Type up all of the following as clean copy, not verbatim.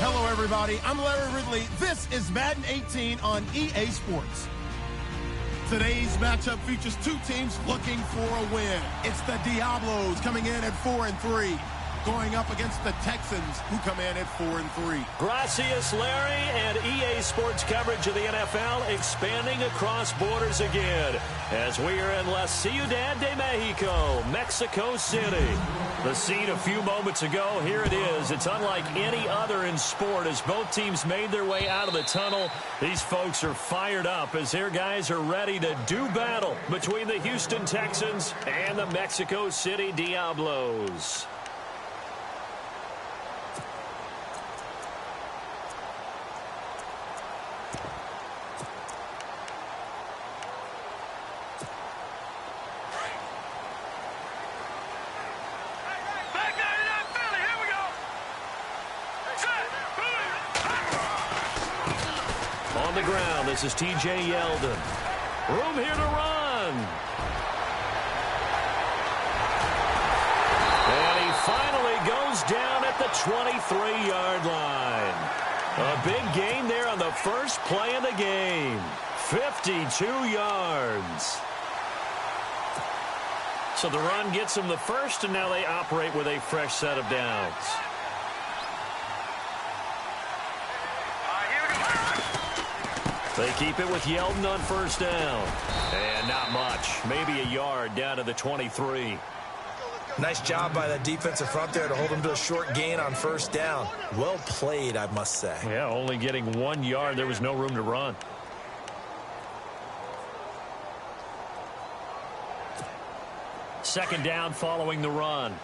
Hello, everybody. I'm Larry Ridley. This is Madden 18 on EA Sports. Today's matchup features two teams looking for a win. It's the Diablos coming in at 4-3, going up against the Texans, who come in at 4-3. Gracias, Larry, and EA Sports coverage of the NFL expanding across borders again as we are in La Ciudad de Mexico, Mexico City. The scene a few moments ago, here it is. It's unlike any other in sport as both teams made their way out of the tunnel. These folks are fired up as their guys are ready to do battle between the Houston Texans and the Mexico City Diablos. On the ground, this is T.J. Yeldon. Room here to run. And he finally goes down at the 23-yard line. A big gain there on the first play of the game. 52 yards. So the run gets them the first, and now they operate with a fresh set of downs. They keep it with Yeldon on first down. And not much. Maybe a yard down to the 23. Nice job by that defensive front there to hold them to a short gain on first down. Well played, I must say. Yeah, only getting 1 yard. There was no room to run. Second down following the run.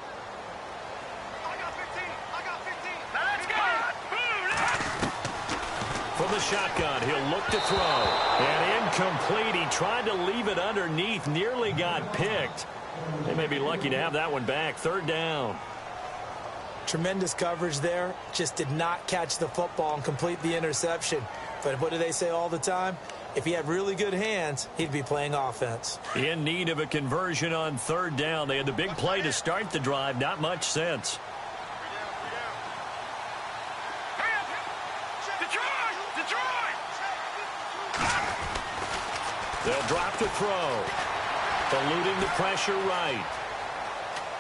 From the shotgun, he'll look to throw. And incomplete. He tried to leave it underneath. Nearly got picked. They may be lucky to have that one back. Third down. Tremendous coverage there. Just did not catch the football and complete the interception. But what do they say all the time? If he had really good hands, he'd be playing offense. In need of a conversion on third down. They had the big play to start the drive. Not much sense. They'll drop to throw. Eluding the pressure right.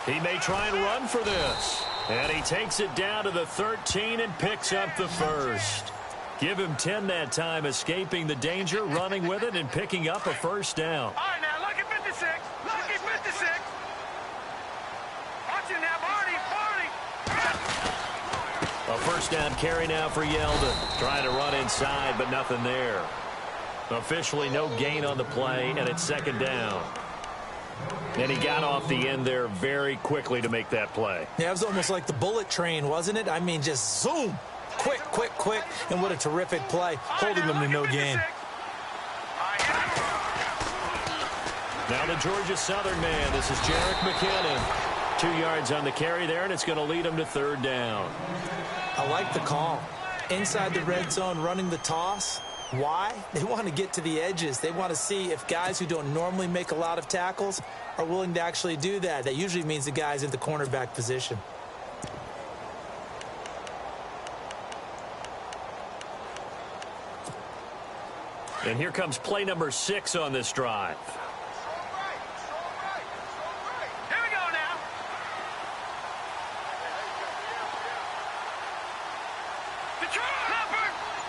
He may try and run for this. And he takes it down to the 13 and picks up the first. Give him 10 that time, escaping the danger, running with it, and picking up a first down. All right, now, look at 56. Look at 56. Watch it now, Barney. A first down carry now for Yeldon. Trying to run inside, but nothing there. Officially no gain on the play, and it's second down. And he got off the end there very quickly to make that play. Yeah, it was almost like the bullet train, wasn't it? I mean, just zoom. Quick, quick, quick. And what a terrific play, holding them to no gain. Now the Georgia Southern man. This is Jerick McKinnon. 2 yards on the carry there, and it's going to lead him to third down. I like the call. Inside the red zone, running the toss. Why? They want to get to the edges. They want to see if guys who don't normally make a lot of tackles are willing to actually do that. That usually means the guys in the cornerback position. And here comes play number 6 on this drive. Here we go now.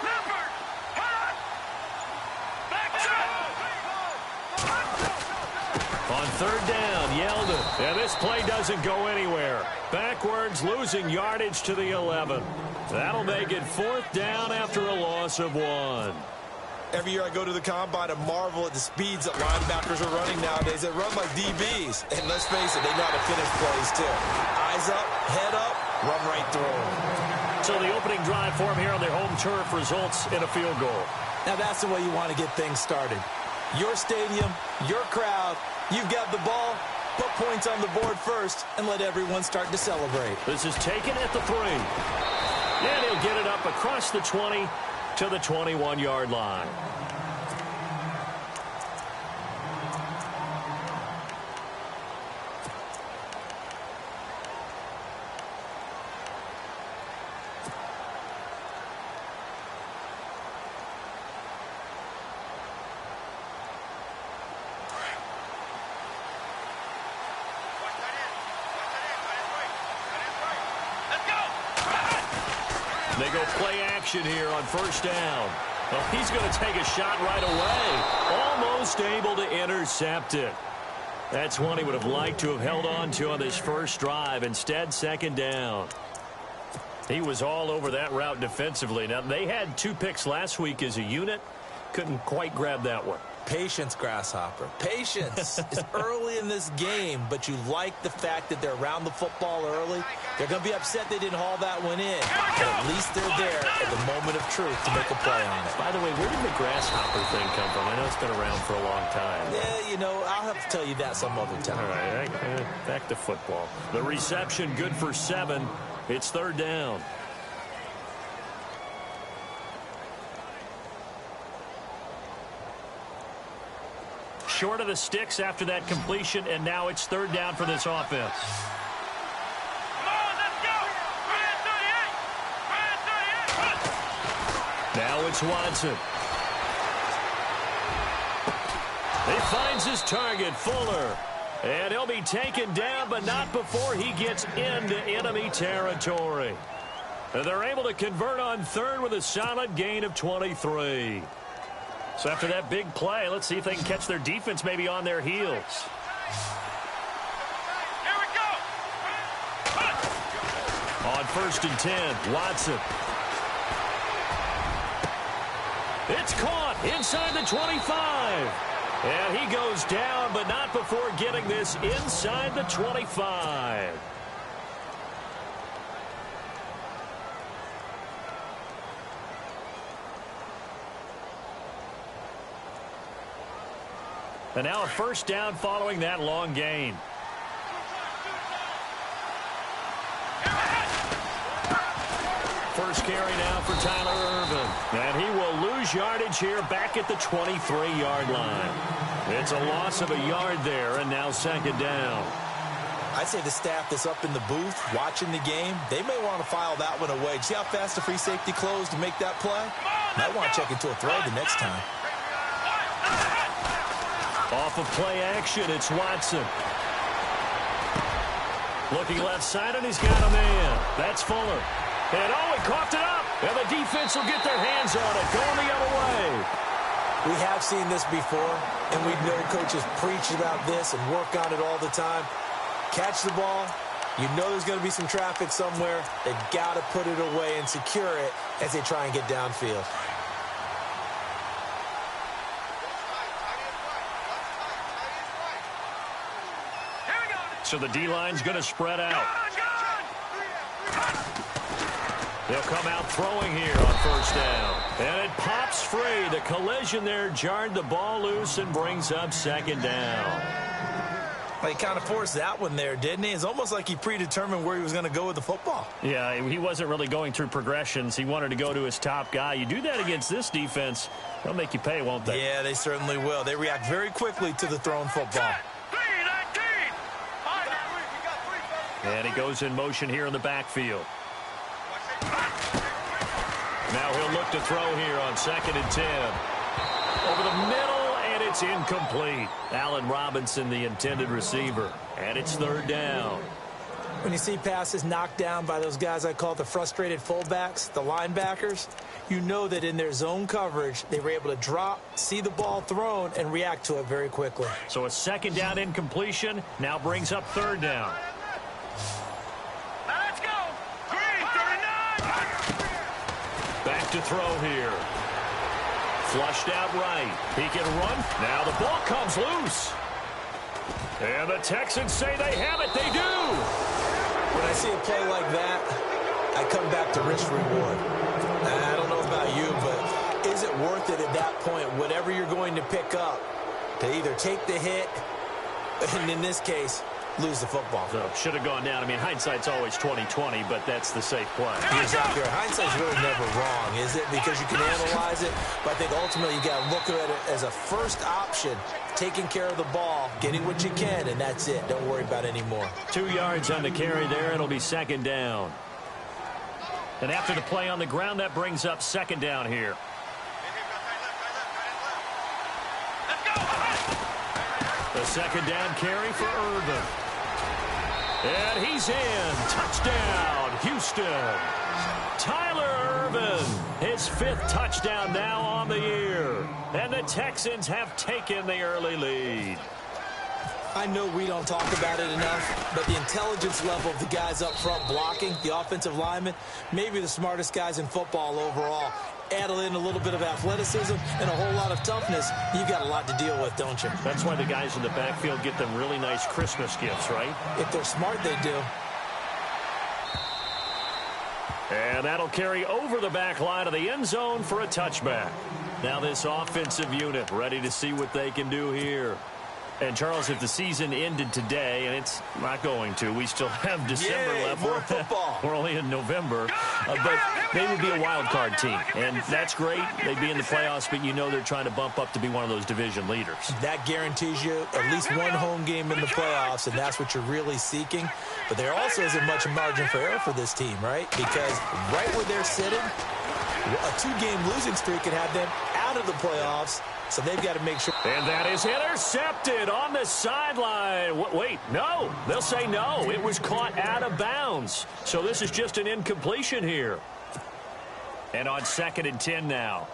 Leopard. On third down, Yeldon. And this play doesn't go anywhere. Backwards, losing yardage to the 11. That'll make it fourth down after a loss of 1. Every year I go to the combine and marvel at the speeds that linebackers are running nowadays. They run like DBs. And let's face it, they know how to finish plays too. Eyes up, head up, run right through them. So the opening drive for him here on their home turf results in a field goal. Now that's the way you want to get things started. Your stadium, your crowd, you've got the ball, put points on the board first, and let everyone start to celebrate. This is taken at the 3. And he'll get it up across the 20 to the 21-yard line. They go play action here on first down. Well, he's going to take a shot right away. Almost able to intercept it. That's one he would have liked to have held on to on this first drive. Instead, second down. He was all over that route defensively. Now, they had 2 picks last week as a unit. Couldn't quite grab that one. Patience, Grasshopper. Patience. It's early in this game, but you like the fact that they're around the football early. They're going to be upset they didn't haul that one in, but at least they're there at the moment of truth to make a play on it. By the way, where did the Grasshopper thing come from? I know it's been around for a long time. Yeah, you know, I'll have to tell you that some other time. All right, back to football. The reception good for 7. It's third down. Short of the sticks after that completion, and now it's third down for this offense. Come on, let's go! Ryan 38! Now it's Watson. He finds his target, Fuller. And he'll be taken down, but not before he gets into enemy territory. And they're able to convert on third with a solid gain of 23. So after that big play, let's see if they can catch their defense maybe on their heels. Here we go! On first and 10, Watson. It's caught inside the 25. And he goes down, but not before getting this inside the 25. And now a first down following that long gain. First carry now for Tyler Ervin. And he will lose yardage here back at the 23-yard line. It's a loss of a yard there, and now second down. I'd say the staff that's up in the booth watching the game, they may want to file that one away. See how fast the free safety closed to make that play? Might want to check into a throw the next time. Off of play action, it's Watson. Looking left side, and he's got a man. That's Fuller. And he coughed it up. And the defense will get their hands on it, going the other way. We have seen this before, and we know coaches preach about this and work on it all the time. Catch the ball. You know there's going to be some traffic somewhere. They've got to put it away and secure it as they try and get downfield. So the D-line's going to spread out. They'll come out throwing here on first down. And it pops free. The collision there jarred the ball loose and brings up second down. Well, he kind of forced that one there, didn't he? It's almost like he predetermined where he was going to go with the football. Yeah, he wasn't really going through progressions. He wanted to go to his top guy. You do that against this defense, they'll make you pay, won't they? Yeah, they certainly will. They react very quickly to the thrown football. And he goes in motion here in the backfield. Now he'll look to throw here on second and 10. Over the middle, and it's incomplete. Allen Robinson, the intended receiver. And it's third down. When you see passes knocked down by those guys I call the frustrated fullbacks, the linebackers, you know that in their zone coverage, they were able to drop, see the ball thrown, and react to it very quickly. So a second down incompletion now brings up third down. Let's go! Green, 39! Back to throw here. Flushed out right. He can run. Now the ball comes loose. And the Texans say they have it. They do. When I see a play like that, I come back to risk-reward. I don't know about you, but is it worth it at that point, whatever you're going to pick up, to either take the hit, and in this case, lose the football? So should have gone down. I mean, hindsight's always 20/20, but that's the safe play. Exactly. Hindsight's really never wrong, is it? Because you can analyze it, but I think ultimately you got to look at it as a first option, taking care of the ball, getting what you can, and that's it. Don't worry about any more. 2 yards on the carry there. It'll be second down. And after the play on the ground, that brings up second down here. The second down carry for Irvin. And he's in. Touchdown, Houston. Tyler Ervin, his 5th touchdown now on the year. And the Texans have taken the early lead. I know we don't talk about it enough, but the intelligence level of the guys up front blocking, the offensive linemen, maybe the smartest guys in football overall. Add in a little bit of athleticism and a whole lot of toughness, you've got a lot to deal with, don't you? That's why the guys in the backfield get them really nice Christmas gifts, right? If they're smart, they do. And that'll carry over the back line of the end zone for a touchback. Now this offensive unit ready to see what they can do here. And, Charles, if the season ended today, and it's not going to, we still have December left. More football. We're only in November. But they would be a wild card team. And that's great. They'd be in the playoffs, but you know they're trying to bump up to be one of those division leaders. That guarantees you at least one home game in the playoffs, and that's what you're really seeking. But there also isn't much margin for error for this team, right? Because right where they're sitting, a 2-game losing streak could have them out of the playoffs. So they've got to make sure. And that is intercepted on the sideline. Wait, no. They'll say no. It was caught out of bounds. So this is just an incompletion here. And on 2nd and 10 now.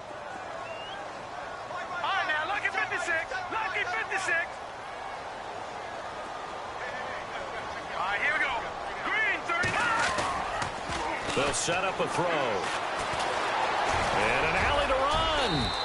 All right, now, lucky 56. Lucky 56. All right, here we go. Green, 39. They'll set up a throw. And an alley to run.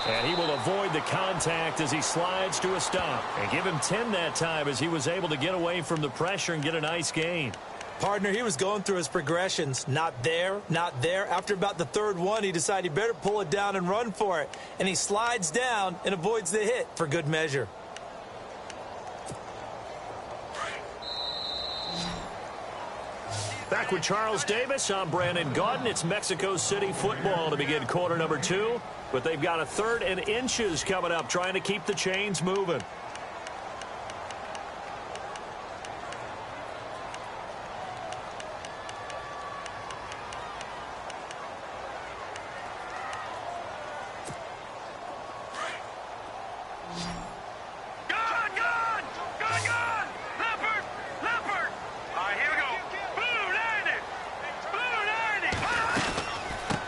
And he will avoid the contact as he slides to a stop. And give him 10 that time as he was able to get away from the pressure and get a nice gain. Partner, he was going through his progressions. Not there, not there. After about the 3rd one, he decided he better pull it down and run for it. And he slides down and avoids the hit for good measure. Back with Charles Davis, I'm Brandon Gaudin. It's Mexico City football to begin quarter number 2. But they've got a 3rd and inches coming up, trying to keep the chains moving.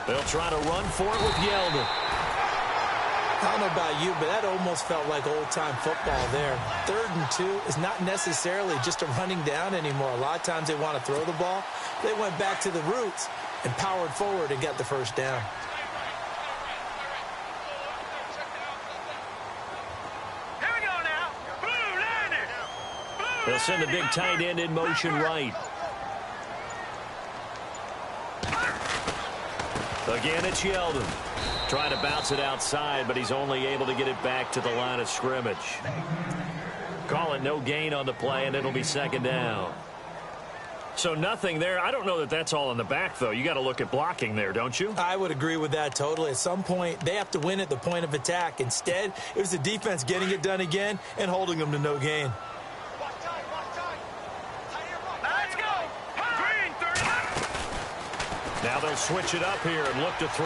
They'll try to run for it with Yeldon. I don't know about you, but that almost felt like old-time football there. 3rd and 2 is not necessarily just a running down anymore. A lot of times they want to throw the ball. They went back to the roots and powered forward and got the first down. Here we go now. Blue, landing. They'll send the big tight end in motion right. Again, it's Yeldon. Trying to bounce it outside, but he's only able to get it back to the line of scrimmage. Call it no gain on the play, and it'll be 2nd down. So nothing there. I don't know that that's all in the back, though. You got to look at blocking there, don't you? I would agree with that totally. At some point, they have to win at the point of attack. Instead, it was the defense getting it done again and holding them to no gain. Let's go. Green, 39. Now they'll switch it up here and look to throw.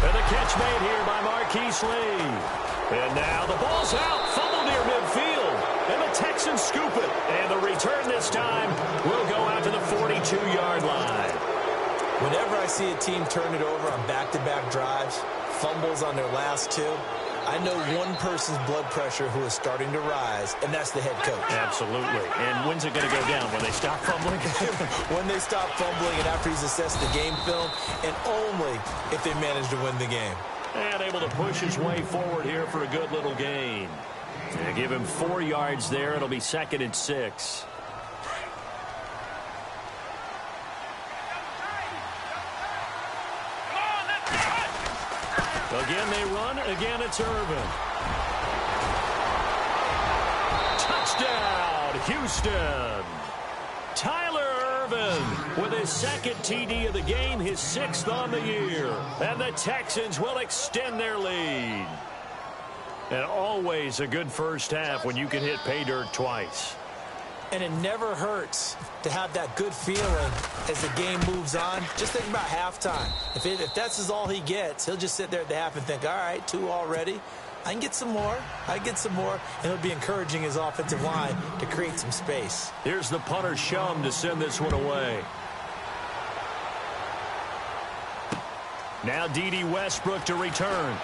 And the catch made here by Marquise Lee. And now the ball's out. Fumble near midfield. And the Texans scoop it. And the return this time will go out to the 42-yard line. Whenever I see a team turn it over on back-to-back drives, fumbles on their last 2, I know one person's blood pressure who is starting to rise, and that's the head coach. Absolutely. And when's it going to go down? When they stop fumbling? When they stop fumbling and after he's assessed the game film, and only if they manage to win the game. And able to push his way forward here for a good little gain. And give him 4 yards there. It'll be 2nd and 6. Again, they run. Again, it's Ervin. Touchdown, Houston. Tyler Ervin with his 2nd TD of the game, his 6th on the year. And the Texans will extend their lead. And always a good first half when you can hit pay dirt twice. And it never hurts to have that good feeling as the game moves on. Just think about halftime. If that's all he gets, he'll just sit there at the half and think, all right, 2 already. I can get some more. I can get some more. And he'll be encouraging his offensive line to create some space. Here's the punter Shum to send this one away. Now D.D. Westbrook to return.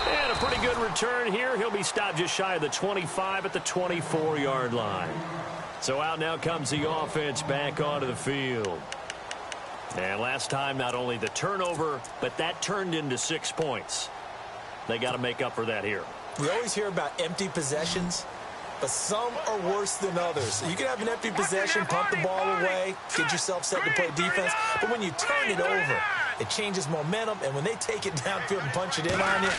And a pretty good return here. He'll be stopped just shy of the 25 at the 24-yard line. So out now comes the offense back onto the field. And last time, not only the turnover, but that turned into 6 points. They got to make up for that here. We always hear about empty possessions, but some are worse than others. You can have an empty possession, punt the ball away, get yourself set to play defense, but when you turn it over, it changes momentum, and when they take it downfield and punch it in on you,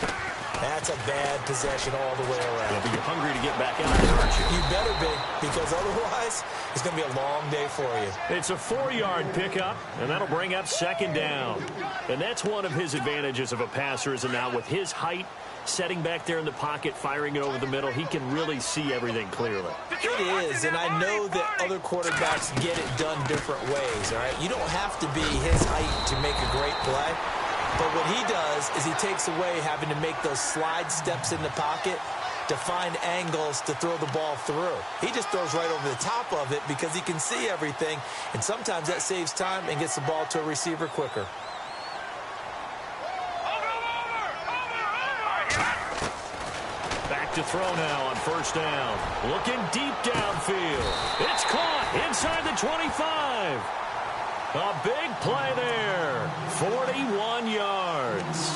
that's a bad possession all the way around. Yeah, but you're hungry to get back out there, aren't you? You better be, because otherwise, it's going to be a long day for you. It's a 4-yard pickup, and that'll bring up second down. And that's one of his advantages of a passer, is now with his height, setting back there in the pocket, firing it over the middle, he can really see everything clearly. It is, and I know that other quarterbacks get it done different ways, all right? You don't have to be his height to make a great play, but what he does is he takes away having to make those slide steps in the pocket to find angles to throw the ball through. He just throws right over the top of it because he can see everything, and sometimes that saves time and gets the ball to a receiver quicker. To throw now on first down. Looking deep downfield. It's caught inside the 25. A big play there. 41 yards.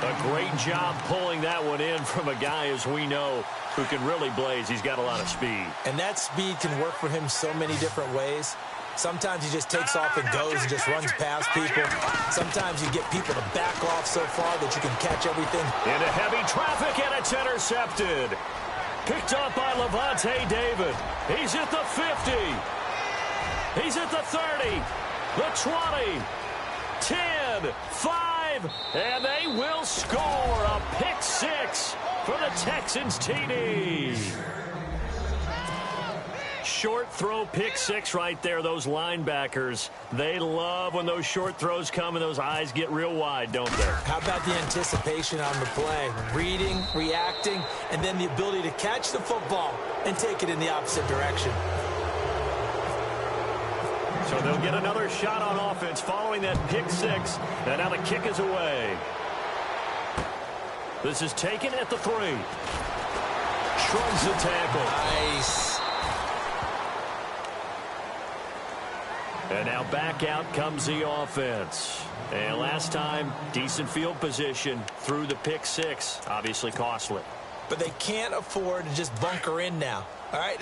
A great job pulling that one in from a guy, as we know, who can really blaze. He's got a lot of speed. And that speed can work for him so many different ways. Sometimes he just takes off and goes and just runs past people. Sometimes you get people to back off so far that you can catch everything. Into heavy traffic, and it's intercepted. Picked up by Levante David. He's at the 50. He's at the 30. The 20. 10. 5. And they will score a pick six for the Texans TD. Short throw pick six right there. Those linebackers, they love when those short throws come and those eyes get real wide, don't they? How about the anticipation on the play? Reading, reacting, and then the ability to catch the football and take it in the opposite direction. So they'll get another shot on offense following that pick six. And now the kick is away. This is taken at the 3. Shrugs the tackle. Nice. And now back out comes the offense. And last time, decent field position through the pick six. Obviously costly. But they can't afford to just bunker in now. All right,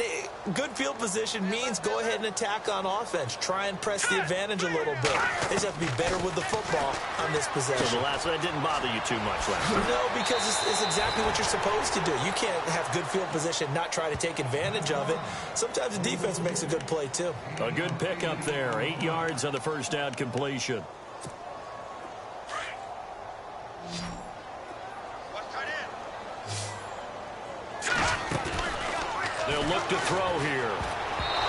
good field position means go ahead and attack on offense. Try and press the advantage a little bit. They just have to be better with the football on this possession. So the last one didn't bother you too much last time? No, because it's exactly what you're supposed to do. You can't have good field position, not try to take advantage of it. Sometimes the defense makes a good play, too. A good pickup there. 8 yards on the first down completion. They'll look to throw here.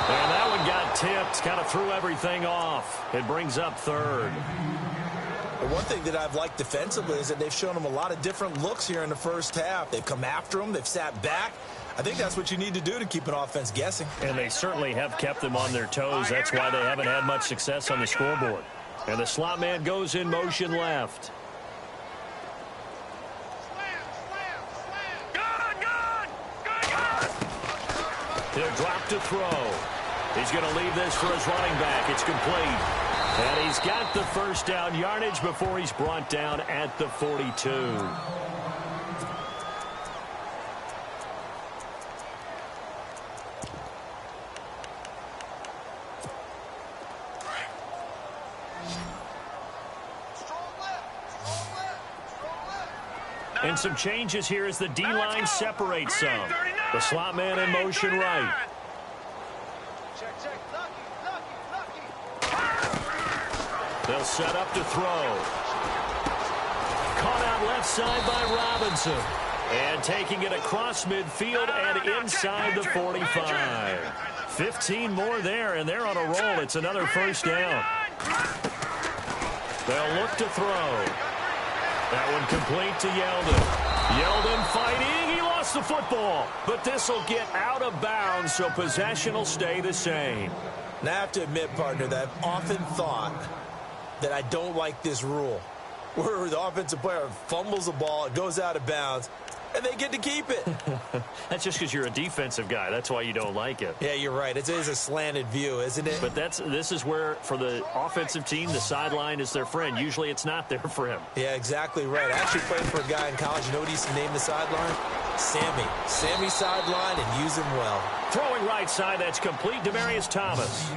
And that one got tipped. Kind of threw everything off. It brings up third. And one thing that I've liked defensively is that they've shown them a lot of different looks here in the first half. They've come after them. They've sat back. I think that's what you need to do to keep an offense guessing. And they certainly have kept them on their toes. That's why they haven't had much success on the scoreboard. And the slot man goes in motion left. He'll drop to throw. He's going to leave this for his running back. It's complete. And he's got the first down yardage before he's brought down at the 42. And some changes here as the D-line separates some. The slot man in motion right. They'll set up to throw. Caught out left side by Robinson. And taking it across midfield and inside the 45. 15 more there, and they're on a roll. It's another first down. They'll look to throw. That one complete to Yeldon. Yeldon fighting. He lost the football. But this will get out of bounds, so possession will stay the same. Now I have to admit, partner, that I've often thought that I don't like this rule, where the offensive player fumbles the ball, it goes out of bounds, and they get to keep it. That's just because you're a defensive guy. That's why you don't like it. Yeah, you're right. It is a slanted view, isn't it? But this is where, for the offensive team, the sideline is their friend. Usually it's not there for him. Yeah, exactly right. I actually played for a guy in college. You know what he used to name the sideline? Sammy. Sammy sideline, and use him well. Throwing right side, that's complete. Demaryius Thomas.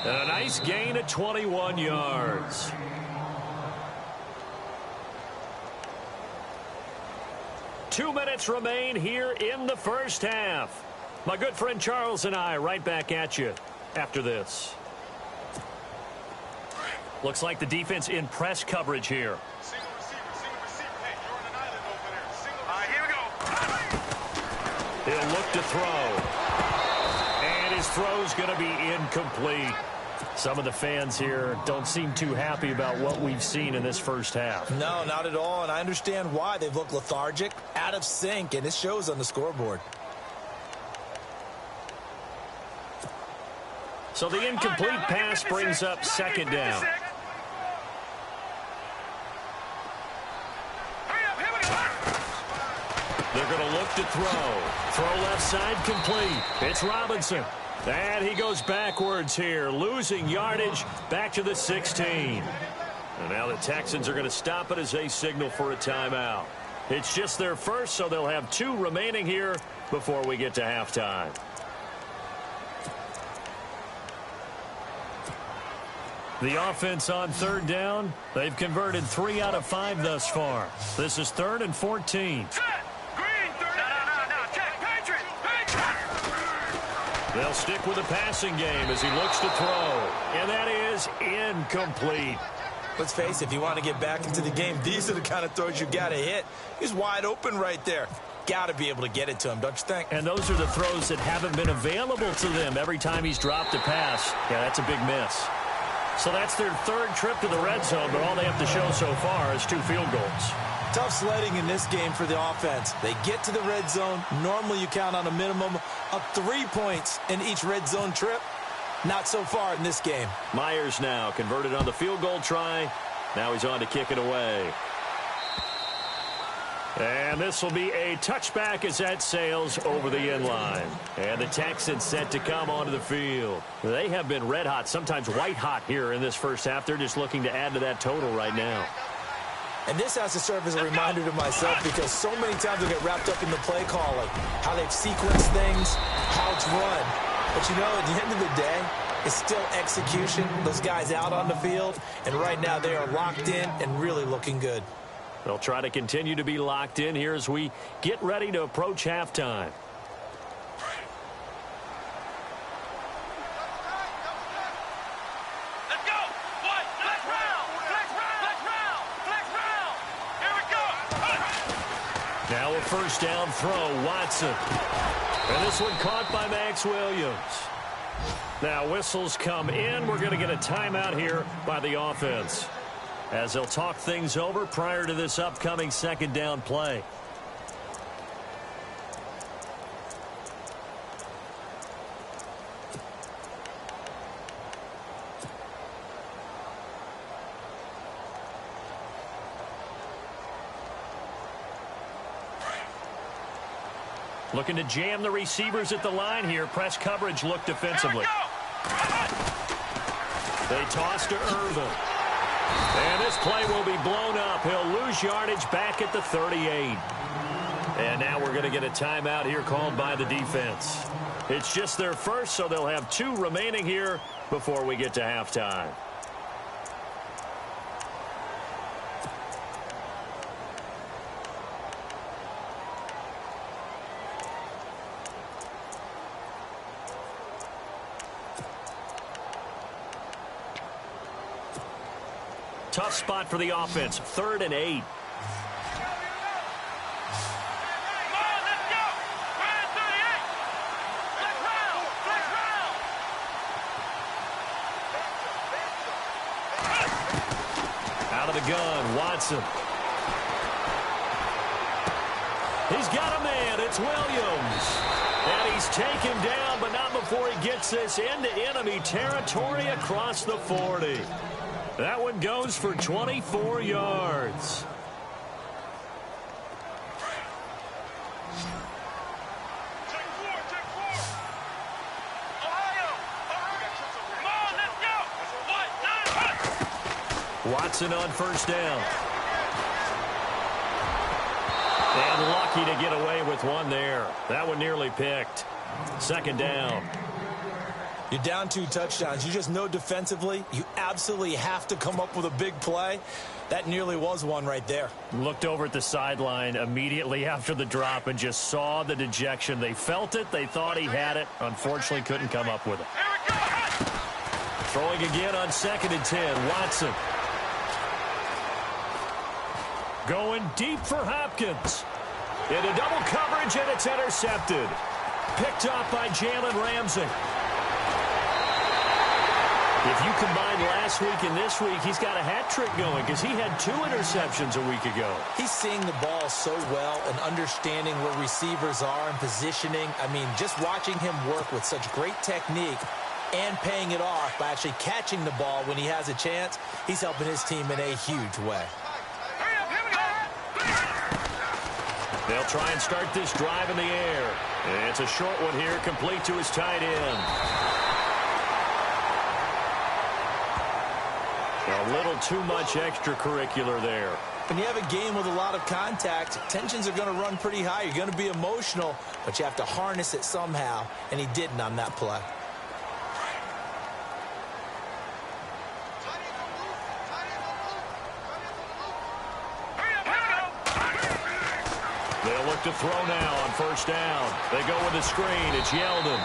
And a nice gain of 21 yards. Two minutes remain here in the first half. My good friend Charles and I right back at you after this. Looks like the defense in press coverage here. Single receiver. Hey, you're on an island over there. Here we go. He'll look to throw. And his throw's going to be incomplete. Some of the fans here don't seem too happy about what we've seen in this first half. No, not at all, and I understand why. They've looked lethargic, out of sync, and it shows on the scoreboard. So the incomplete pass brings up second down. They're going to look to throw. Throw left side complete. It's Robinson. And he goes backwards here, losing yardage back to the 16. And now the Texans are going to stop it as they signal for a timeout. It's just their first, so they'll have 2 remaining here before we get to halftime. The offense on third down, they've converted 3 out of 5 thus far. This is 3rd and 14. They'll stick with the passing game as he looks to throw. And that is incomplete. Let's face it, if you want to get back into the game, these are the kind of throws you got to hit. He's wide open right there. Got to be able to get it to him, don't you think? And those are the throws that haven't been available to them every time he's dropped a pass. Yeah, that's a big miss. So that's their 3rd trip to the red zone, but all they have to show so far is 2 field goals. Tough sledding in this game for the offense. They get to the red zone. Normally you count on a minimum of 3 points in each red zone trip. Not so far in this game. Myers now converted on the field goal try. Now he's on to kick it away. And this will be a touchback as that sails over the end line. And the Texans set to come onto the field. They have been red hot, sometimes white hot here in this first half. They're just looking to add to that total right now. And this has to serve as a reminder to myself because so many times I get wrapped up in the play calling, how they've sequenced things, how it's run. But, you know, at the end of the day, it's still execution. Those guys out on the field, and right now they are locked in and really looking good. They'll try to continue to be locked in here as we get ready to approach halftime. Let's go. What? Flex round. Flex round. Here we go. Now a first down throw, Watson. And this one caught by Max Williams. Now whistles come in. We're going to get a timeout here by the offense, as they'll talk things over prior to this upcoming second down play. Looking to jam the receivers at the line here. Press coverage look defensively. They toss to Irvin. And this play will be blown up. He'll lose yardage back at the 38. And now we're going to get a timeout here called by the defense. It's just their first, so they'll have 2 remaining here before we get to halftime. Tough spot for the offense. 3rd and 8. Out of the gun, Watson. He's got a man. It's Williams. And he's taken down, but not before he gets this into enemy territory across the 40. That one goes for 24 yards. Watson on first down. And lucky to get away with one there. That one nearly picked. Second down. You're down 2 touchdowns. You just know defensively you absolutely have to come up with a big play. That nearly was one right there. Looked over at the sideline immediately after the drop and just saw the dejection. They felt it. They thought he had it. Unfortunately, couldn't come up with it. Throwing again on 2nd and 10. Watson. Going deep for Hopkins. Into double coverage, and it's intercepted. Picked off by Jalen Ramsey. If you combine last week and this week, he's got a hat trick going because he had 2 interceptions a week ago. He's seeing the ball so well and understanding where receivers are and positioning. I mean, just watching him work with such great technique and paying it off by actually catching the ball when he has a chance, he's helping his team in a huge way. They'll try and start this drive in the air. It's a short one here, complete to his tight end. A little too much extracurricular there. When you have a game with a lot of contact, tensions are going to run pretty high. You're going to be emotional, but you have to harness it somehow, and he didn't on that play. They'll look to throw now on first down. They go with a screen. It's Yeldon.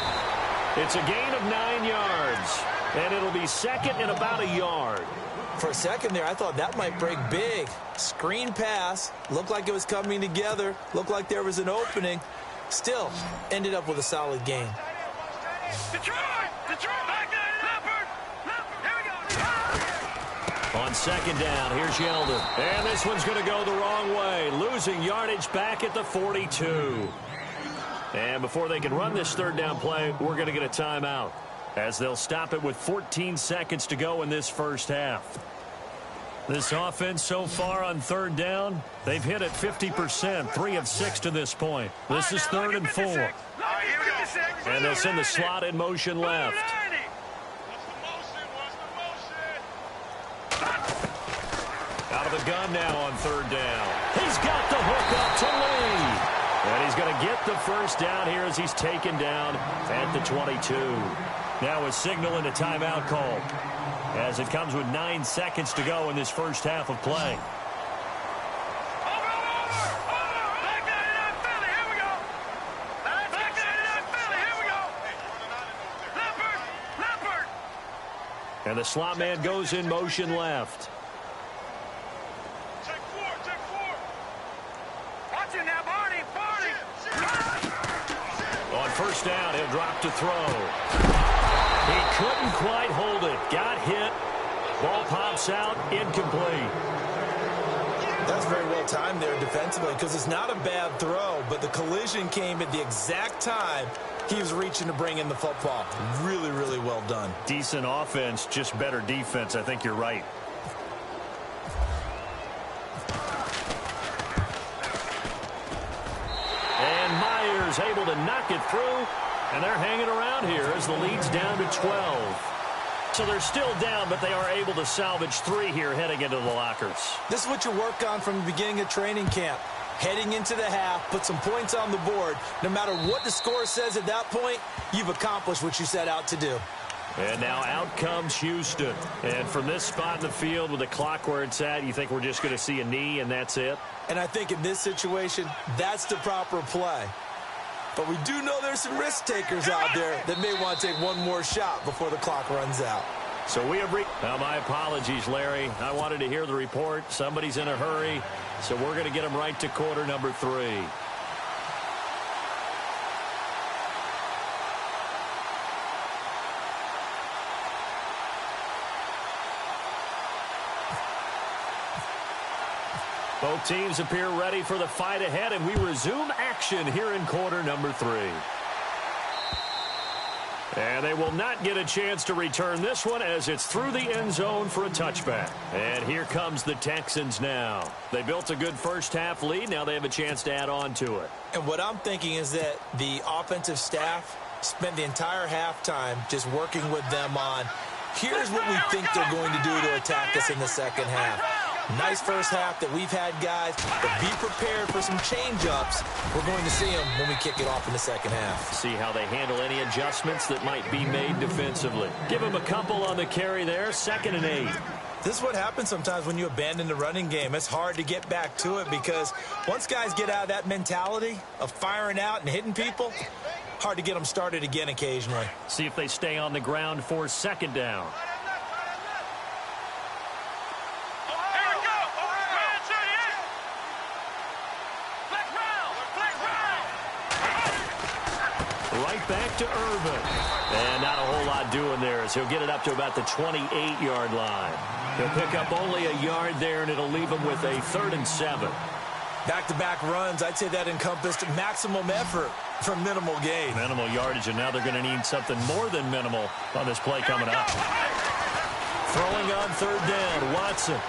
It's a gain of 9 yards, and it'll be second and about a yard. For a second there, I thought that might break big. Screen pass. Looked like it was coming together. Looked like there was an opening. Still, ended up with a solid gain. On second down, here's Yeldon. And this one's going to go the wrong way. Losing yardage back at the 42. And before they can run this third down play, we're going to get a timeout, as they'll stop it with 14 seconds to go in this first half. This offense so far on third down, they've hit it 50%, 3 of 6 to this point. This is 3rd and 4. And they'll send the slot in motion left. Out of the gun now on third down. He's got the hook up to Lee. And he's going to get the first down here as he's taken down at the 22. Now a signal and a timeout call, as it comes with 9 seconds to go in this first half of play. And the slot man goes in motion left. On first down, he'll drop to throw. He couldn't quite hold it. Got hit. Ball pops out. Incomplete. That's very well timed there defensively, because it's not a bad throw, but the collision came at the exact time he was reaching to bring in the football. Really, really well done. Decent offense, just better defense. I think you're right. And Myers able to knock it through, and they're hanging around here as the lead's down to 12. So they're still down, but they are able to salvage 3 here heading into the lockers. This is what you work on from the beginning of training camp. Heading into the half, put some points on the board. No matter what the score says at that point, you've accomplished what you set out to do. And now out comes Houston. And from this spot in the field with the clock where it's at, you think we're just going to see a knee and that's it? And I think in this situation, that's the proper play. But we do know there's some risk takers out there that may want to take one more shot before the clock runs out. So we have now, my apologies, Larry. I wanted to hear the report. Somebody's in a hurry. So we're going to get him right to quarter number 3. Both teams appear ready for the fight ahead, and we resume action here in quarter number 3. And they will not get a chance to return this one as it's through the end zone for a touchback. And here comes the Texans now. They built a good first-half lead. Now they have a chance to add on to it. And what I'm thinking is that the offensive staff spent the entire halftime just working with them on, here's what we think they're going to do to attack us in the second half. Nice first half that we've had, guys, but be prepared for some change-ups. We're going to see them when we kick it off in the second half. See how they handle any adjustments that might be made defensively. Give them a couple on the carry there, 2nd and 8. This is what happens sometimes when you abandon the running game. It's hard to get back to it because once guys get out of that mentality of firing out and hitting people, hard to get them started again occasionally. See if they stay on the ground for 2nd down. Right back to Irvin. And not a whole lot doing there as he'll get it up to about the 28-yard line. He'll pick up only a yard there, and it'll leave him with a 3rd and 7. Back-to-back runs, I'd say that encompassed maximum effort for minimal gain. Minimal yardage, and now they're going to need something more than minimal on this play coming up. Throwing on 3rd down, Watson.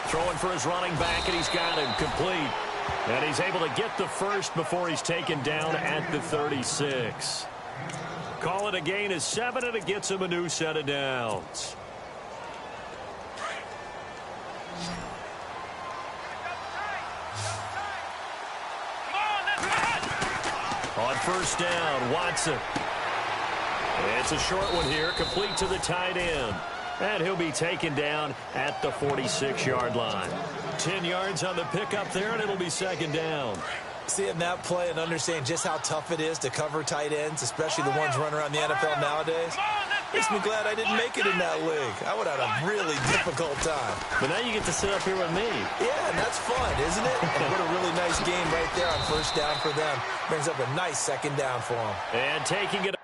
Throwing for his running back, and he's got him complete. And he's able to get the first before he's taken down at the 36. Call it a gain of 7, and it gets him a new set of downs. On 1st down, Watson. It's a short one here, complete to the tight end. And he'll be taken down at the 46-yard line. 10 yards on the pickup there, and it'll be 2nd down. Seeing that play and understanding just how tough it is to cover tight ends, especially the ones running around the NFL nowadays, makes me glad I didn't make it in that league. I would have had a really difficult time. But now you get to sit up here with me. Yeah, and that's fun, isn't it? And what a really nice game right there on 1st down for them. Brings up a nice 2nd down for them. And taking it.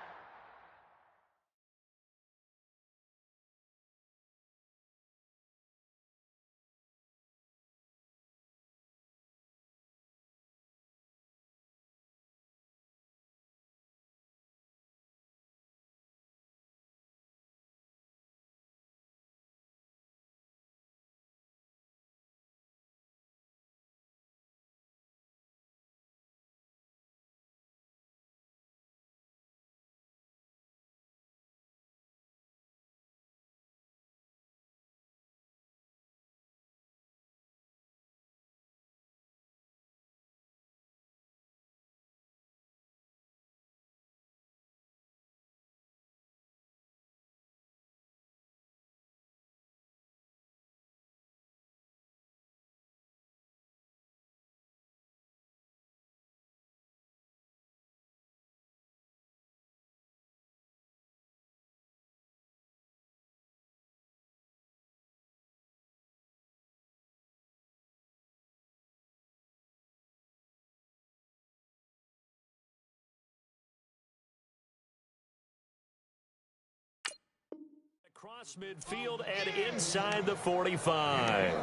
Across midfield and inside the 45.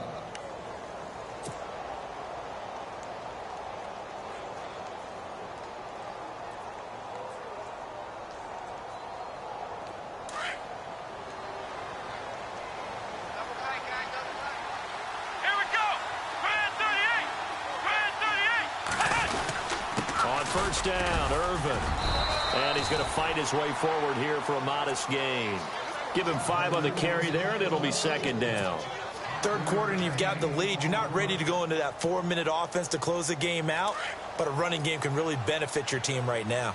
On 1st down, Irvin. And he's going to fight his way forward here for a modest gain. Give him 5 on the carry there, and it'll be 2nd down. 3rd quarter, and you've got the lead. You're not ready to go into that 4-minute offense to close the game out, but a running game can really benefit your team right now.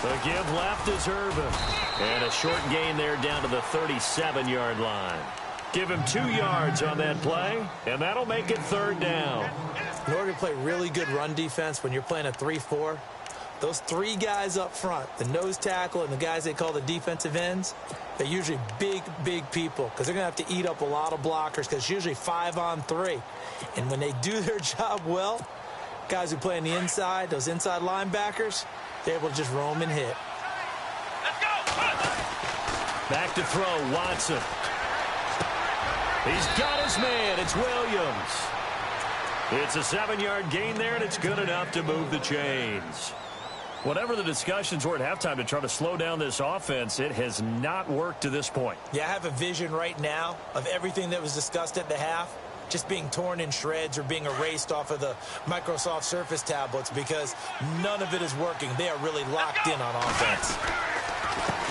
The give left is Irvin. And a short gain there down to the 37-yard line. Give him 2 yards on that play, and that'll make it 3rd down. In order to play really good run defense when you're playing a 3-4, those 3 guys up front, the nose tackle and the guys they call the defensive ends, they're usually big, big people because they're going to have to eat up a lot of blockers because it's usually 5 on 3. And when they do their job well, guys who play on the inside, those inside linebackers, they're able to just roam and hit. Let's go! Back to throw, Watson. He's got his man. It's Williams. It's a 7-yard gain there, and it's good enough to move the chains. Whatever the discussions were at halftime to try to slow down this offense, it has not worked to this point. Yeah, I have a vision right now of everything that was discussed at the half just being torn in shreds or being erased off of the Microsoft Surface tablets because none of it is working. They are really locked in on offense.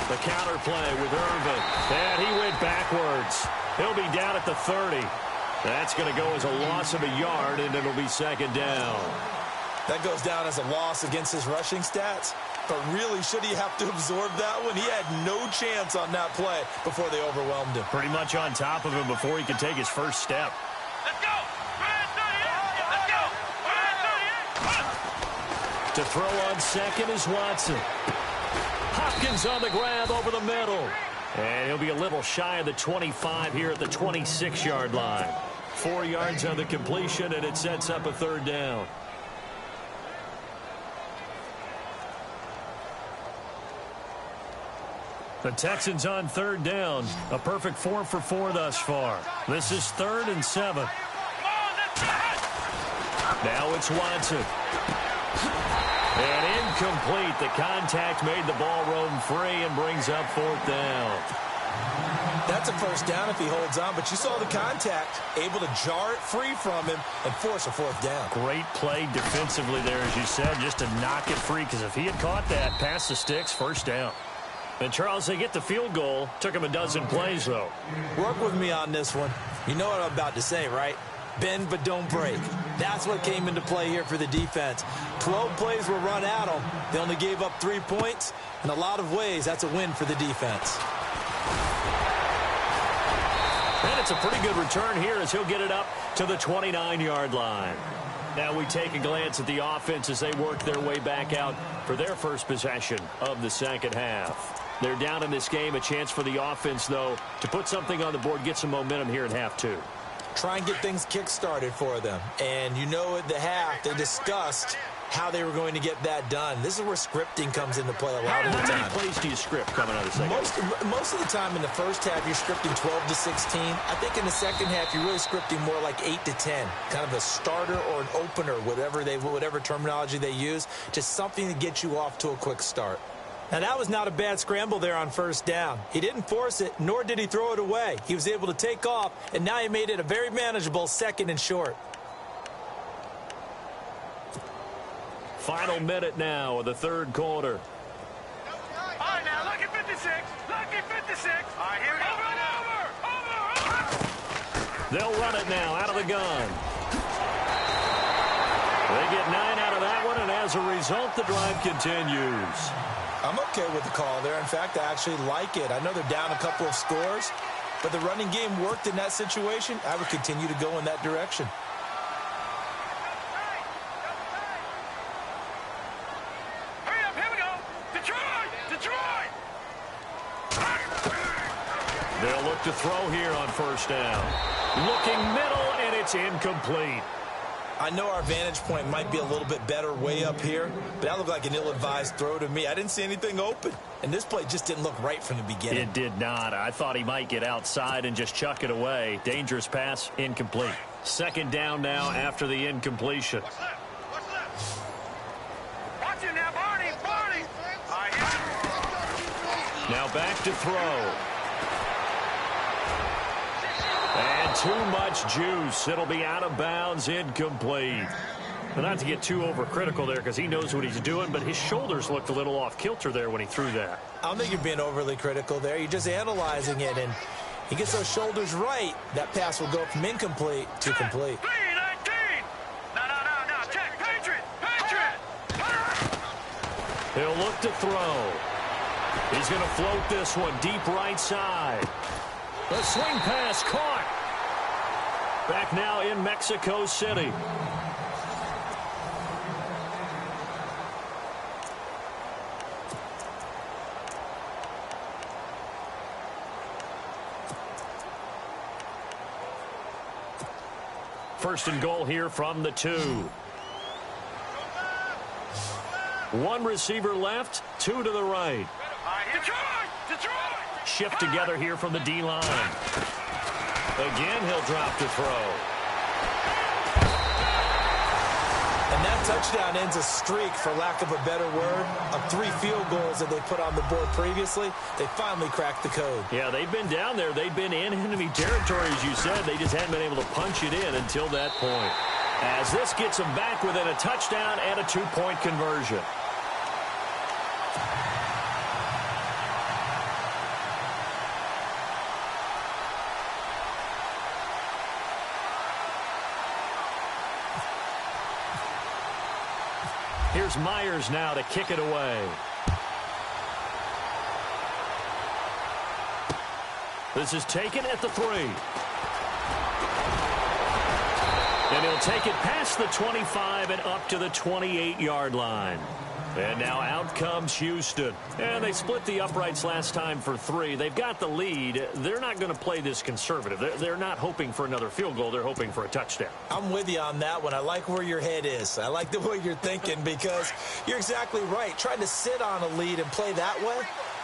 The counter play with Irvin, and he went backwards. He'll be down at the 30. That's going to go as a loss of a yard, and it'll be second down. That goes down as a loss against his rushing stats. But really, should he have to absorb that one? He had no chance on that play before they overwhelmed him. Pretty much on top of him before he could take his first step. Let's go! Let's go! To throw on second is Watson. Hopkins on the grab over the middle. And he'll be a little shy of the 25 here at the 26-yard line. 4 yards on the completion, and it sets up a third down. The Texans on third down. A perfect 4 for 4 thus far. This is 3rd and 7. Now it's Watson. And incomplete. The contact made the ball roam free and brings up 4th down. That's a first down if he holds on, but you saw the contact, able to jar it free from him and force a 4th down. Great play defensively there, as you said, just to knock it free, because if he had caught that, past the sticks, first down. And, Charles, they get the field goal. Took him a dozen plays, though. Work with me on this one. You know what I'm about to say, right? Bend but don't break. That's what came into play here for the defense. 12 plays were run at them. They only gave up 3 points. In a lot of ways, that's a win for the defense. And it's a pretty good return here as he'll get it up to the 29-yard line. Now we take a glance at the offense as they work their way back out for their first possession of the second half. They're down in this game. A chance for the offense, though, to put something on the board, get some momentum here in half 2. Try and get things kick-started for them. And you know at the half, they discussed how they were going to get that done. This is where scripting comes into play a lot of the time. How many plays do you script coming out of the second half? Most of the time in the first half, you're scripting 12 to 16. I think in the second half, you're really scripting more like 8 to 10. Kind of a starter or an opener, whatever terminology they use. Just something to get you off to a quick start. Now, that was not a bad scramble there on first down. He didn't force it, nor did he throw it away. He was able to take off, and now he made it a very manageable 2nd and short. Final minute now of the third quarter. All right, now, lucky 56. Lucky 56. All right, here we go. Over. They'll run it now out of the gun. They get 9 out of that one, and as a result, the drive continues. I'm okay with the call there. In fact, I actually like it. I know they're down a couple of scores, but the running game worked in that situation. I would continue to go in that direction. Hurry up, here we go. Detroit! Detroit! They'll look to throw here on first down. Looking middle, and it's incomplete. I know our vantage point might be a little bit better way up here, but that looked like an ill-advised throw to me. I didn't see anything open, and this play just didn't look right from the beginning. It did not. I thought he might get outside and just chuck it away. Dangerous pass, incomplete. Second down now after the incompletion. What's left? What's left? Watch it now, Barney! Barney! All right, here. Now back to throw. And too much juice. It'll be out of bounds, incomplete. But not to get too overcritical there because he knows what he's doing, but his shoulders looked a little off kilter there when he threw that. I don't think you're being overly critical there. You're just analyzing it, and he gets those shoulders right. That pass will go from incomplete to complete. 3-19! No, check. Patriot! Patriot! He'll look to throw. He's going to float this one deep right side. The swing pass caught. Back now in Mexico City. First and goal here from the 2. One receiver left, 2 to the right. Detroit! Detroit! Shift together here from the D-line. Again, he'll drop to throw. That touchdown ends a streak, for lack of a better word, of 3 field goals that they put on the board previously. They finally cracked the code. Yeah, they've been down there. They've been in enemy territory, as you said. They just hadn't been able to punch it in until that point. As this gets them back within a touchdown and a 2-point conversion. Here's Myers now to kick it away. This is taken at the 3. And he'll take it past the 25 and up to the 28-yard line. And now out comes Houston. And they split the uprights last time for 3. They've got the lead. They're not going to play this conservative. They're not hoping for another field goal. They're hoping for a touchdown. I'm with you on that one. I like where your head is. I like the way you're thinking, because you're exactly right. Trying to sit on a lead and play that way,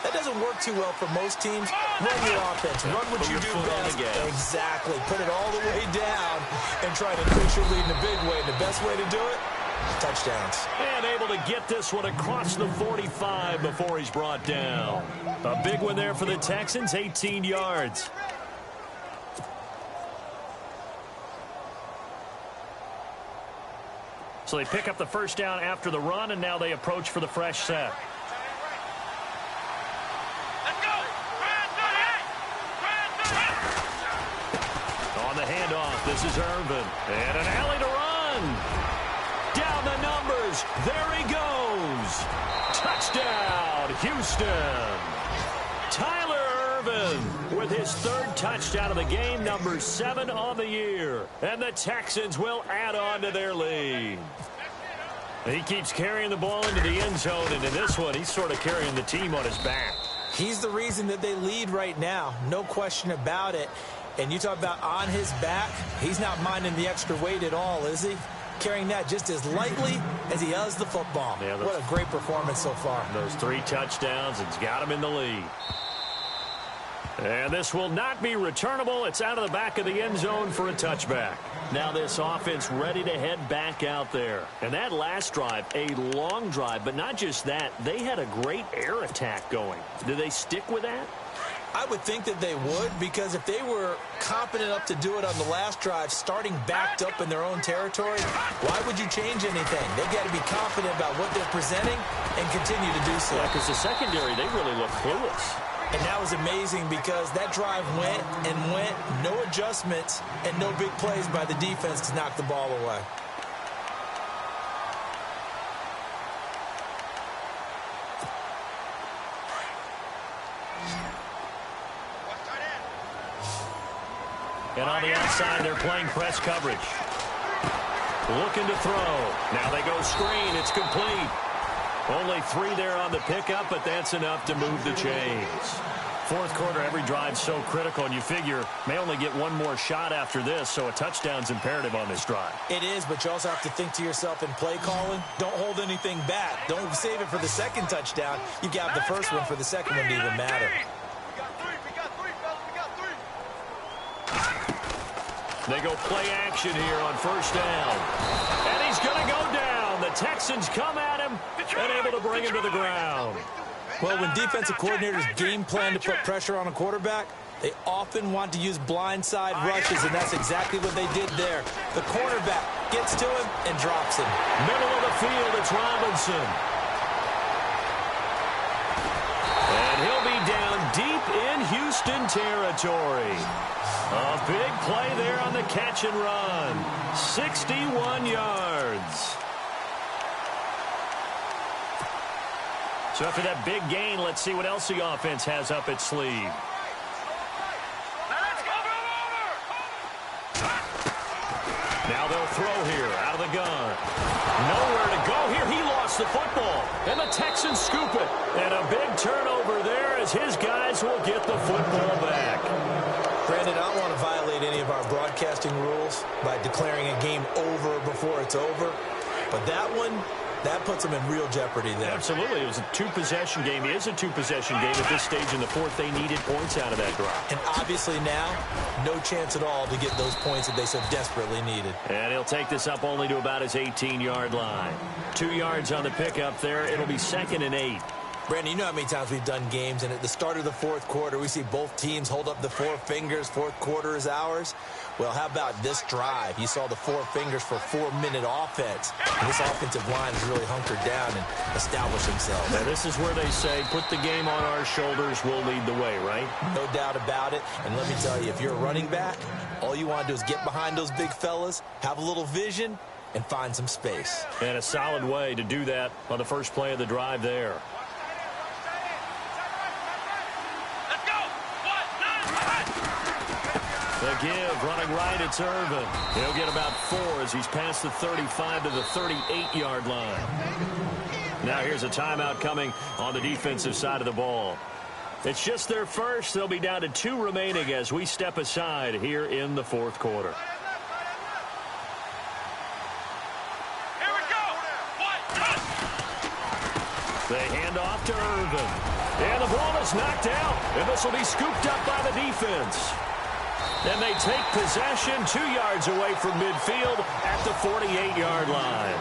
that doesn't work too well for most teams. Run your offense. Run what you do best. Exactly. Put it all the way down and try to increase your lead in a big way. And the best way to do it, touchdowns. And able to get this one across the 45 before he's brought down. A big one there for the Texans, 18 yards. So they pick up the first down after the run, and now they approach for the fresh set. On the handoff, this is Irvin. And an alley to run. Down the numbers. There he goes. Touchdown, Houston. Tyler Irvin with his 3rd touchdown of the game, number 7 on the year. And the Texans will add on to their lead. He keeps carrying the ball into the end zone, and in this one, he's sort of carrying the team on his back. He's the reason that they lead right now. No question about it. And you talk about on his back, he's not minding the extra weight at all, is he? Carrying that just as lightly as he does the football. Yeah, what a great performance so far. Those 3 touchdowns, it's got him in the lead. And this will not be returnable. It's out of the back of the end zone for a touchback. Now this offense ready to head back out there. And that last drive, a long drive, but not just that. They had a great air attack going. Do they stick with that? I would think that they would, because if they were confident enough to do it on the last drive, starting backed up in their own territory, why would you change anything? They've got to be confident about what they're presenting and continue to do so. Yeah, because the secondary, they really look clueless. And that was amazing, because that drive went and went, no adjustments, and no big plays by the defense to knock the ball away. And on the outside, they're playing press coverage. Looking to throw. Now they go screen. It's complete. Only 3 there on the pickup, but that's enough to move the chains. 4th quarter, every drive's so critical, and you figure may only get one more shot after this, so a touchdown's imperative on this drive. It is, but you also have to think to yourself in play calling, don't hold anything back. Don't save it for the 2nd touchdown. You got the first one for the 2nd one to even matter. They go play action here on 1st down. And he's going to go down. The Texans come at him and able to bring him to the ground. Well, when defensive coordinators game plan to put pressure on a quarterback, they often want to use blindside rushes, and that's exactly what they did there. The cornerback gets to him and drops him. Middle of the field, it's Robinson. And he'll be down deep in Houston territory. A big play there on the catch and run. 61 yards. So after that big gain, let's see what else the offense has up its sleeve. Now they'll throw here out of the gun. Nowhere to go here. He lost the football. And the Texans scoop it. And a big turnover there as his guys will get the football back. Brandon, I don't want to violate any of our broadcasting rules by declaring a game over before it's over. But that one, That puts them in real jeopardy there. Absolutely. It was a two-possession game. It is a two-possession game at this stage in the fourth. They needed points out of that drive. And obviously now, no chance at all to get those points that they so desperately needed. And he'll take this up only to about his 18-yard line. 2 yards on the pickup there. It'll be 2nd and 8. Brandon, you know how many times we've done games, and at the start of the fourth quarter, we see both teams hold up the 4 fingers, fourth quarter is ours. Well, how about this drive? You saw the 4 fingers for 4-minute offense. And this offensive line has really hunkered down and established themselves. Now, this is where they say, put the game on our shoulders, we'll lead the way, right? No doubt about it. And let me tell you, if you're a running back, all you want to do is get behind those big fellas, have a little vision, and find some space. And a solid way to do that on the first play of the drive there. The give, running right, it's Irvin. He'll get about 4 as he's past the 35 to the 38-yard line. Now here's a timeout coming on the defensive side of the ball. It's just their first. They'll be down to 2 remaining as we step aside here in the fourth quarter. Here we go. They hand off to Irvin. And the ball is knocked out. And this will be scooped up by the defense. And they take possession 2 yards away from midfield at the 48-yard line.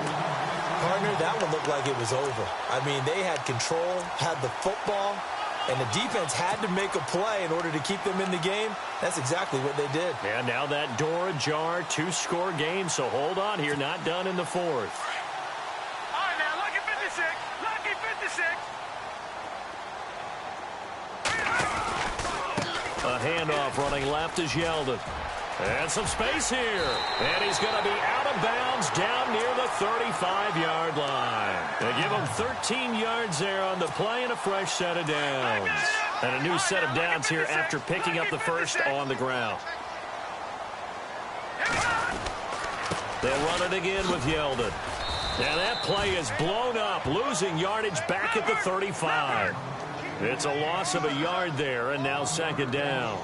Partner, that one looked like it was over. I mean, they had control, had the football, and the defense had to make a play in order to keep them in the game. That's exactly what they did. And now that door ajar, 2-score game, so hold on here, not done in the fourth. All right, now, lucky 56. Lucky 56. A handoff running left is Yeldon. And some space here. And he's going to be out of bounds down near the 35-yard line. They give him 13 yards there on the play and a fresh set of downs. And a new set of downs here after picking up the first on the ground. They'll run it again with Yeldon. And that play is blown up, losing yardage back at the 35. It's a loss of a yard there, and now 2nd down.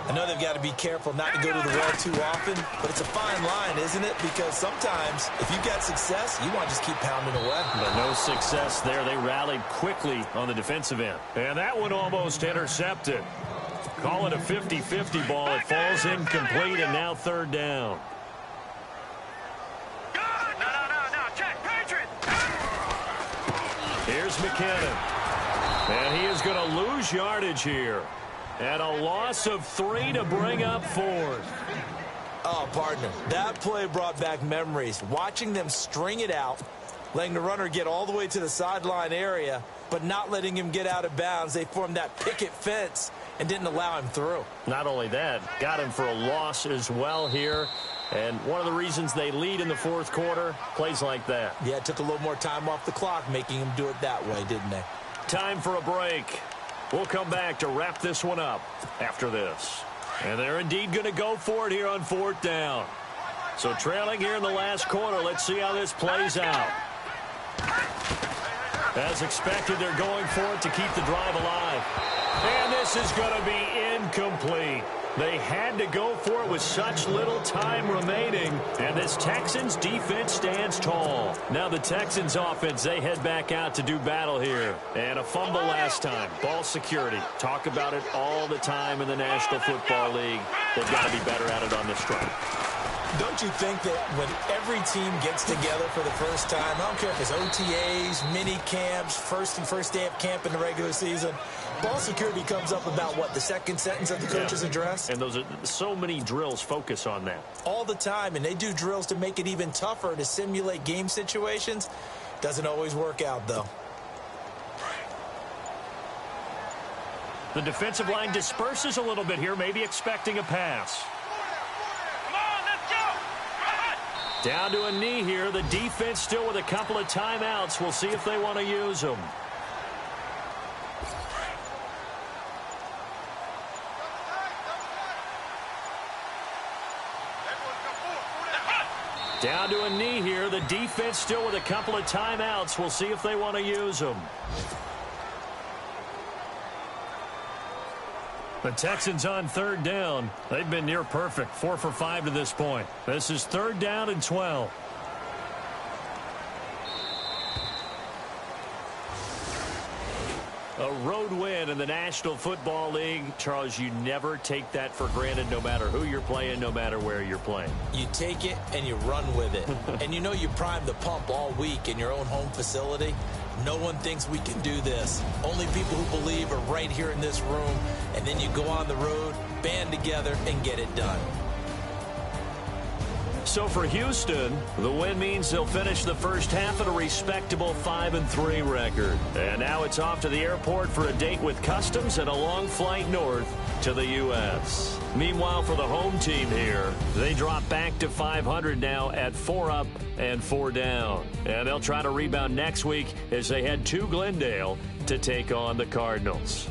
I know they've got to be careful not to go to the well too often, but it's a fine line, isn't it? Because sometimes, if you've got success, you want to just keep pounding away. But no success there. They rallied quickly on the defensive end. And that one almost intercepted. Call it a 50-50 ball. It falls incomplete, and now 3rd down. No. Check. Patriot. Here's McKinnon. And he is going to lose yardage here. And a loss of 3 to bring up 4th. Oh, partner, that play brought back memories. Watching them string it out, letting the runner get all the way to the sideline area, but not letting him get out of bounds. They formed that picket fence and didn't allow him through. Not only that, got him for a loss as well here. And one of the reasons they lead in the fourth quarter, plays like that. Yeah, it took a little more time off the clock, making him do it that way, didn't they? Time for a break. We'll come back to wrap this one up after this. And they're indeed going to go for it here on 4th down. So trailing here in the last quarter, let's see how this plays out. As expected, they're going for it to keep the drive alive. And this is going to be incomplete. They had to go for it with such little time remaining. And this Texans defense stands tall. Now the Texans offense, they head back out to do battle here. And a fumble last time. Ball security. Talk about it all the time in the National Football League. They've got to be better at it on this drive. Don't you think that when every team gets together for the first time, I don't care if it's OTAs, mini camps, first day of camp in the regular season, ball security comes up about, what, the second sentence of the coach's address? And those are so many drills focus on that. All the time, and they do drills to make it even tougher to simulate game situations. Doesn't always work out, though. The defensive line disperses a little bit here, maybe expecting a pass. Down to a knee here. The defense still with a couple of timeouts. We'll see if they want to use them. Down to a knee here. The defense still with a couple of timeouts. We'll see if they want to use them. The Texans on 3rd down. They've been near perfect. 4 for 5 to this point. This is 3rd down and 12. A road win in the National Football League. Charles, you never take that for granted no matter who you're playing, no matter where you're playing. You take it and you run with it. And you know you primed the pump all week in your own home facility. No one thinks we can do this. Only people who believe are right here in this room. And then you go on the road, band together, and get it done. So for Houston, the win means they'll finish the first half at a respectable 5-3 record. And now it's off to the airport for a date with Customs and a long flight north to the U.S. Meanwhile, for the home team here, they drop back to 500 now at 4 up and 4 down. And they'll try to rebound next week as they head to Glendale to take on the Cardinals.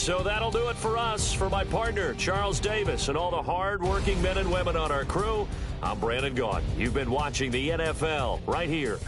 So that'll do it for us. For my partner, Charles Davis, and all the hard-working men and women on our crew, I'm Brandon Gaudin. You've been watching the NFL right here